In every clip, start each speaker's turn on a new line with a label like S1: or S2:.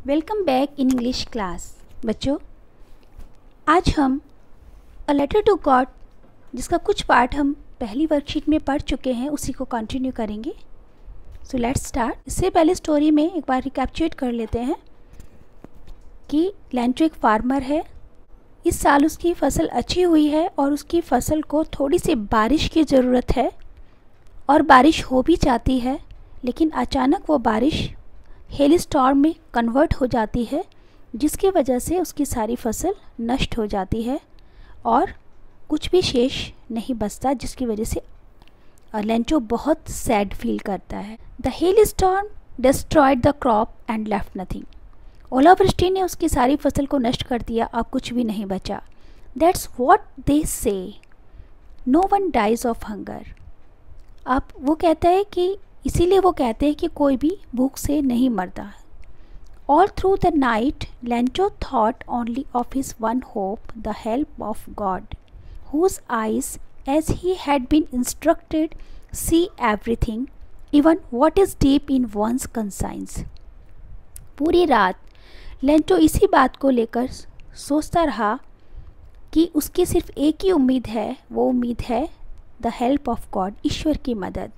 S1: Welcome back in English class. बच्चों, आज हम अ लेटर टू गॉड जिसका कुछ पार्ट हम पहली वर्कशीट में पढ़ चुके हैं उसी को कंटिन्यू करेंगे। So let's start. इससे पहले स्टोरी में एक बार रिकैप्चुलेट कर लेते हैं कि लेंचो एक फार्मर है। इस साल उसकी फ़सल अच्छी हुई है और उसकी फ़सल को थोड़ी सी बारिश की ज़रूरत है और बारिश हो भी जाती है, लेकिन अचानक वो बारिश हेल स्टॉर्म में कन्वर्ट हो जाती है, जिसकी वजह से उसकी सारी फसल नष्ट हो जाती है और कुछ भी शेष नहीं बचता, जिसकी वजह से लेंचो बहुत सैड फील करता है। The hell storm destroyed the crop and left nothing. ओलावृष्टि ने उसकी सारी फसल को नष्ट कर दिया, अब कुछ भी नहीं बचा। That's what they say, no one dies of hunger. अब वो कहता है कि इसीलिए वो कहते हैं कि कोई भी भूख से नहीं मरता। All through the night Lencho thought only of his one hope, the help of God, whose eyes as he had been instructed see everything, even what is deep in one's conscience. पूरी रात Lencho इसी बात को लेकर सोचता रहा कि उसकी सिर्फ एक ही उम्मीद है, वो उम्मीद है द हेल्प ऑफ गॉड, ईश्वर की मदद,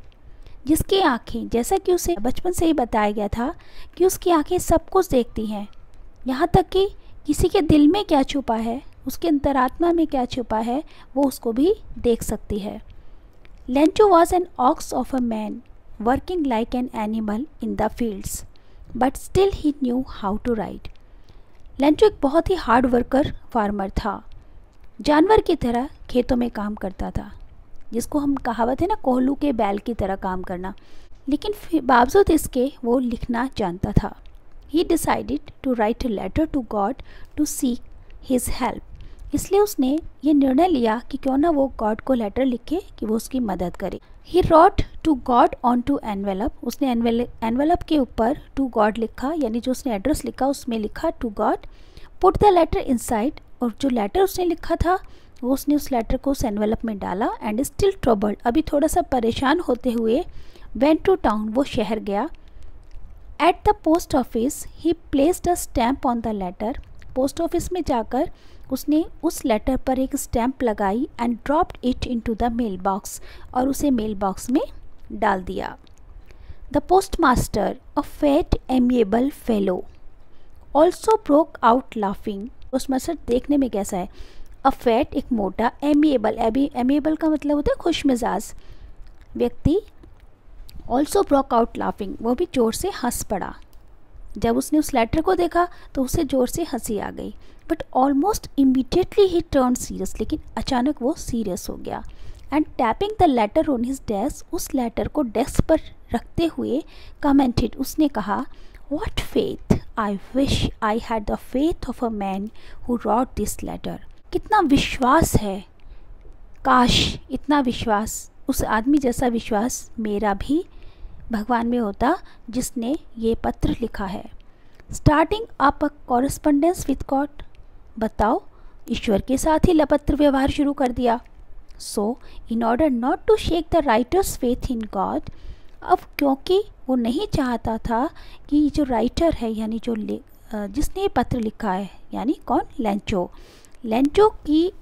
S1: जिसकी आँखें, जैसा कि उसे बचपन से ही बताया गया था कि उसकी आँखें सब कुछ देखती हैं, यहाँ तक कि किसी के दिल में क्या छुपा है, उसके अंतरात्मा में क्या छुपा है, वो उसको भी देख सकती है। Lencho was an ox of a man working like an animal in the fields, but still he knew how to write. Lencho एक बहुत ही हार्ड वर्कर फार्मर था, जानवर की तरह खेतों में काम करता था, जिसको हम कहावत है ना, कोहलू के बैल की तरह काम करना, लेकिन बावजूद इसके वो लिखना जानता था। He decided to write a letter to God to seek his help. इसलिए उसने ये निर्णय लिया कि क्यों ना वो गॉड को लेटर लिखे कि वो उसकी मदद करे। He wrote to God on to envelope. उसने एनवेलप के ऊपर टू गॉड लिखा, यानी जो उसने एड्रेस लिखा उसमें लिखा to God. Put the letter inside, और जो लेटर उसने लिखा था वो उसने उस लेटर को उस एनवेलप में डाला। एंड स्टिल ट्रबल्ड, अभी थोड़ा सा परेशान होते हुए, वेंट टू टाउन, वो शहर गया। At the post office he placed a stamp on the letter. Post office में जाकर उसने उस लेटर पर एक स्टैम्प लगाई and dropped it into the mail box, और उसे मेल बॉक्स में डाल दिया। The postmaster, a fat amiable fellow, also broke out laughing. Postmaster देखने में कैसा है? अ फैट, एक मोटा, एमिएबल, एमिएबल का मतलब होता है खुश मिजाज व्यक्ति। ऑल्सो ब्रोक आउट लाफिंग, वो भी जोर से हंस पड़ा। जब उसने उस लेटर को देखा तो उसे जोर से हंसी आ गई। But almost immediately he turn serious, लेकिन अचानक वो सीरियस हो गया। And tapping the letter on his desk, उस लेटर को डेस्क पर रखते हुए कमेंटेड, उसने कहा, what faith, I wish I had the faith of a man who wrote this letter. कितना विश्वास है, काश इतना विश्वास, उस आदमी जैसा विश्वास मेरा भी भगवान में होता जिसने ये पत्र लिखा है। Starting up a correspondence with God, बताओ, ईश्वर के साथ ही पत्र व्यवहार शुरू कर दिया। So in order not to shake the writer's faith in God, अब क्योंकि वो नहीं चाहता था कि जो राइटर है, यानी जो जिसने ये पत्र लिखा है, यानी कौन? लेंचो की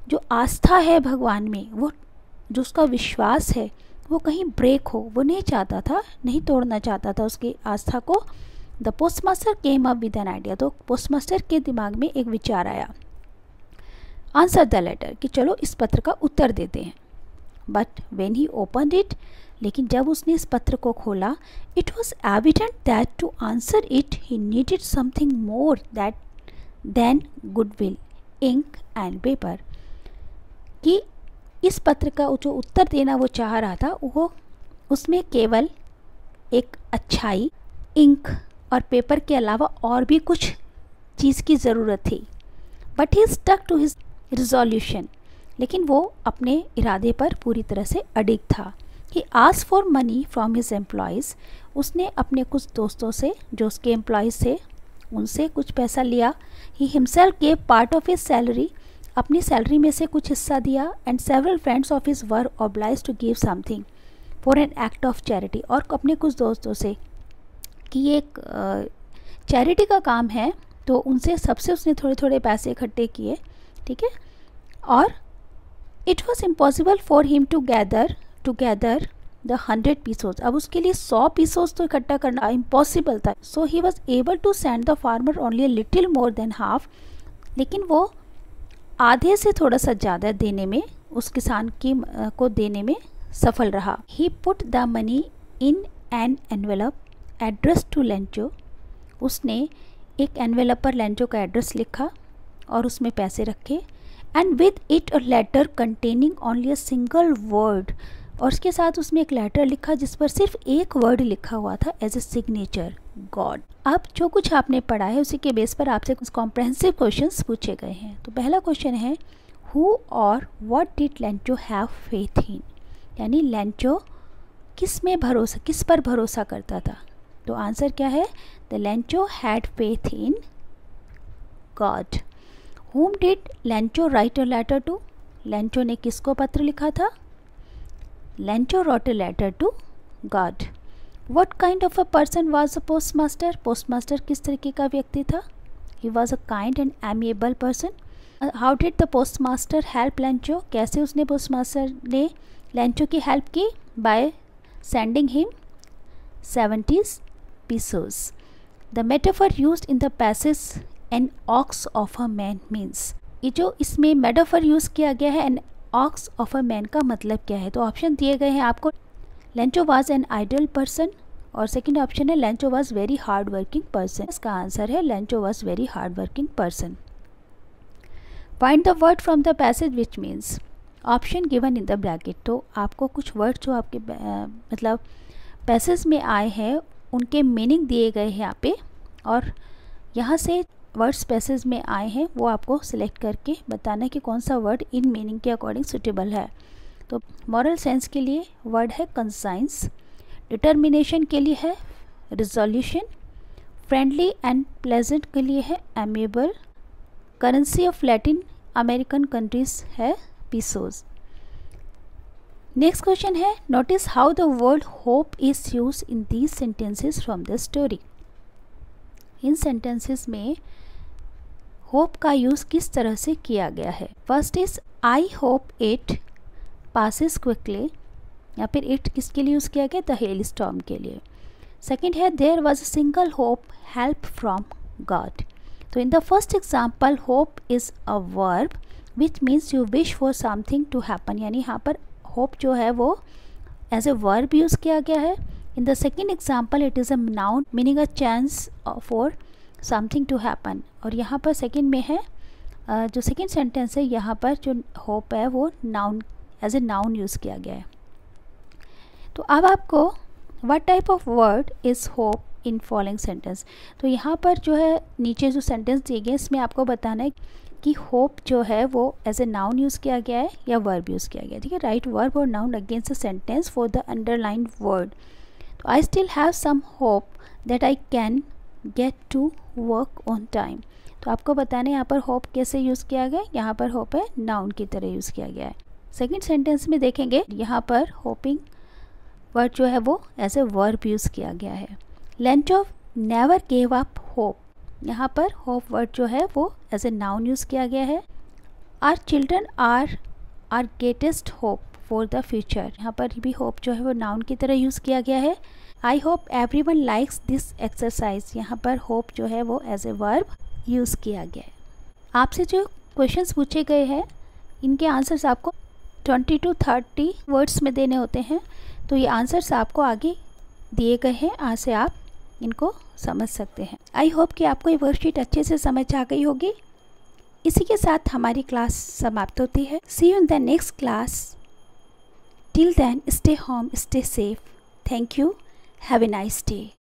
S1: जो आस्था है भगवान में, वो जो उसका विश्वास है, वो कहीं ब्रेक हो, वो नहीं चाहता था, नहीं तोड़ना चाहता था उसकी आस्था को। The postmaster came up with an idea, तो पोस्टमास्टर के दिमाग में एक विचार आया, आंसर द लेटर, कि चलो इस पत्र का उत्तर देते हैं। But when he opened it, लेकिन जब उसने इस पत्र को खोला, it was evident that to answer it he needed something more than goodwill, ink and paper, कि इस पत्र का जो उत्तर देना वो चाह रहा था, वो उसमें केवल एक अच्छाई, इंक और पेपर के अलावा और भी कुछ चीज़ की ज़रूरत थी। But he stuck to his resolution, लेकिन वो अपने इरादे पर पूरी तरह से अडिग था। He asked for money from his employees, उसने अपने कुछ दोस्तों से जो उसके एम्प्लॉयज़ थे उनसे कुछ पैसा लिया। He himself gave part of his salary, अपनी सैलरी में से कुछ हिस्सा दिया। And several friends of his were obliged to give something for an act of charity, और अपने कुछ दोस्तों से कि ये एक चैरिटी का काम है, तो उनसे सबसे उसने थोड़े थोड़े पैसे इकट्ठे किए, ठीक है। और it was impossible for him to gather the 100 pesos. अब उसके लिए 100 पीसोज तो इकट्ठा करना इम्पॉसिबल था। So he was able to send the farmer only little more than half, लेकिन वो आधे से थोड़ा सा ज़्यादा देने में, उस किसान को देने में सफल रहा। He put the money in an envelope address to Lencho. उसने एक एनवेलप पर लेंचो का एड्रेस लिखा और उसमें पैसे रखे। And with it a letter containing only a single word, और उसके साथ उसमें एक लेटर लिखा जिस पर सिर्फ एक वर्ड लिखा हुआ था एज ए सिग्नेचर, गॉड। अब जो कुछ आपने पढ़ा है उसी के बेस पर आपसे कुछ कॉम्प्रहेंसिव क्वेश्चंस पूछे गए हैं। तो पहला क्वेश्चन है, हु और what did Lencho have faith in, यानी लेंचो किस पर भरोसा करता था। तो आंसर क्या है, the Lencho had faith in God. Whom did Lencho write a letter to, Lencho ने किसको पत्र लिखा था, Lencho wrote a letter to God. What kind of a person was a postmaster, postmaster किस तरीके का व्यक्ति था, he was a kind and amiable person. How did the postmaster help Lencho, कैसे उसने पोस्टमास्टर ने लेंचो की हेल्प की, by sending him 70 pesos. The metaphor used in the passage an ox of a man means, ये जो इसमें metaphor use किया गया है N ox of a man का मतलब क्या है। तो ऑप्शन दिए गए हैं आपको, Lencho was an idle person, और सेकंड ऑप्शन है Lencho was very hard working person. इसका आंसर है Lencho was very hard working person. Find the word from the passage which means, option given in the bracket. तो आपको कुछ word जो आपके मतलब पैसेज में आए हैं उनके मीनिंग दिए गए हैं यहाँ पे, और यहाँ से वर्ड्स पैसेज में आए हैं वो आपको सिलेक्ट करके बताना कि कौन सा वर्ड इन मीनिंग के अकॉर्डिंग सुटेबल है। तो मॉरल सेंस के लिए वर्ड है कंसाइंस, डिटर्मिनेशन के लिए है रिजोल्यूशन, फ्रेंडली एंड प्लेजेंट के लिए है amiable, currency of Latin American countries है पीसोज। नेक्स्ट क्वेश्चन है, notice how the word hope is use in these sentences from the story. In sentences में होप का यूज़ किस तरह से किया गया है। First is I hope it passes quickly, या फिर इट किसके लिए यूज़ किया गया, द हेल स्टॉर्म के लिए। सेकेंड है there was a single hope help from God. तो in the first example hope is a verb which means you wish for something to happen, यानी यहाँ पर होप जो है वो एज ए वर्ब यूज़ किया गया है। In the second example it is a noun meaning a chance for something to happen, और यहाँ पर सेकेंड में है जो सेकेंड सेंटेंस है यहाँ पर जो होप है वो noun as a noun use किया गया है। तो अब आपको what type of word is hope in following sentence, तो यहाँ पर जो है नीचे जो सेंटेंस दिए गए इसमें आपको बताना है कि होप जो है वो एज ए नाउन यूज़ किया गया है या वर्ब यूज़ किया गया है। ठीक है, राइट वर्ब और noun against a sentence for the underlined word. तो I still have some hope that I can get to work on time. तो आपको बताना है यहाँ पर होप कैसे यूज़ किया गया है, यहाँ पर होप है नाउन की तरह यूज़ किया गया है। सेकेंड सेंटेंस में देखेंगे यहाँ पर होपिंग वर्ड जो है वो एज ए वर्ब यूज़ किया गया है। Lencho never gave up hope, यहाँ पर होप वर्ड जो है वो एज ए नाउन यूज़ किया गया है। Our children are our greatest hope for the future, यहाँ पर भी होप जो है वो नाउन की तरह यूज़ किया गया है। I hope everyone likes this exercise, यहाँ पर होप जो है वो एज ए वर्ब यूज़ किया गया है। आपसे जो क्वेश्चंस पूछे गए हैं इनके आंसर्स आपको 20 to 30 वर्ड्स में देने होते हैं। तो ये आंसर्स आपको आगे दिए गए हैं, आज से आप इनको समझ सकते हैं। आई होप कि आपको ये वर्कशीट अच्छे से समझ आ गई होगी। इसी के साथ हमारी क्लास समाप्त होती है। See you in the next class. Till then stay home, stay safe. Thank you. Have a nice day.